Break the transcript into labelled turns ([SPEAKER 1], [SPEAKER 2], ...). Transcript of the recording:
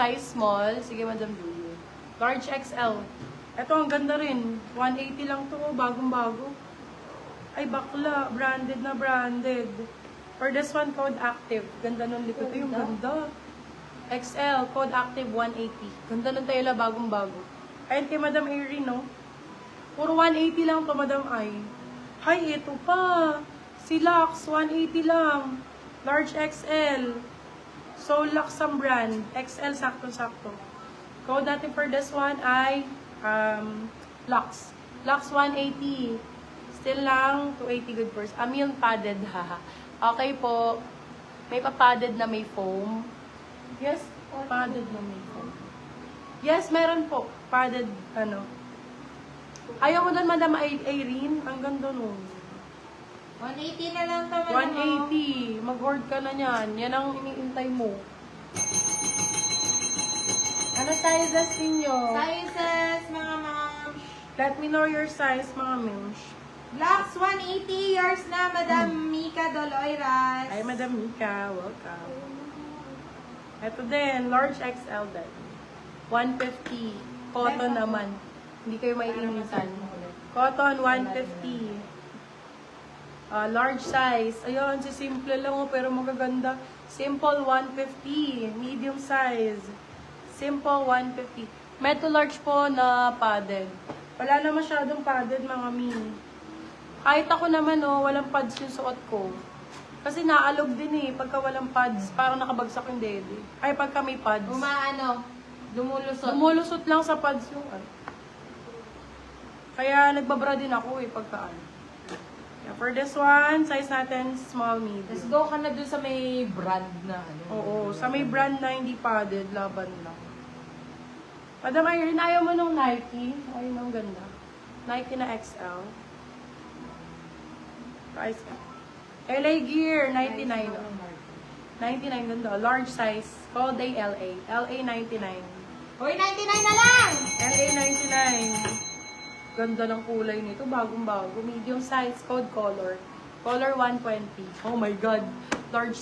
[SPEAKER 1] size small. Sige, Madam Julie. Large XL. Ito, ang ganda rin. 180 lang to, bagong-bago. Ay, bakla. Branded na branded. For this one, code active. Ganda nun likod. Ay, yung ganda. XL, code active 180. Ganda nun tayo bagong-bago. Ayun kay Madam Erin, no? Puro 180 lang to, Madam Ay. Hay, ito pa. Si Lux, 180 lang. Large XL. So, Lux ang brand. XL, sakto-sakto. Code natin for this one ay Lux. Lux 180. Still lang, 280 good first. Amil padded, haha. Okay po. May pa-padded na may foam. Yes, padded na may foam. Yes, meron po. Padded, ano. Ayaw mo doon, Madam Irene? Ang ganda nun.
[SPEAKER 2] 180 na lang naman.
[SPEAKER 1] 180. Mag-hoard ka na niyan. Yan ang iniintay mo. Ano sizes ninyo?
[SPEAKER 2] Sizes, mga ma'am.
[SPEAKER 1] Let me know your size, mga mensch.
[SPEAKER 2] Blocks 180 yours na, Madam Mika Doloiras.
[SPEAKER 1] Ay, Madam Mika. Welcome. Ito din. Large XL din. 150. Cotton naman. Hindi kayo maiinitan. Cotton, 150. Large size. Ayun, si simple lang oh, pero magaganda. Simple, 150. Medium size. Simple, 150. Meto large po na padded. Wala na masyadong padded, mga mini. Kahit ako naman, oh, walang pads yung suot ko. Kasi naalog din eh. Pagka walang pads, parang nakabagsak yung dede. Ay, pagka may pads.
[SPEAKER 2] Lumulusot.
[SPEAKER 1] Lumulusot lang sa pads yung ano. Kaya nagbabra din ako eh, pagka ano. Yeah, for this one, size natin, small, medium.
[SPEAKER 2] Let's go ka na dun sa may brand na ano.
[SPEAKER 1] Oo, sa may brand na hindi padded, laban lang. Madam Irene, ayaw mo nung Nike? Ayun ang ganda. Nike na XL. Price ka. LA Gear, 99. 99 ganda. Large size. Called day LA. LA 99.
[SPEAKER 2] Uy, 99 na lang!
[SPEAKER 1] LA 99. Ganda ng kulay nito. Bagong-bago. Medium size. Code color. Color 120. Oh my God. Large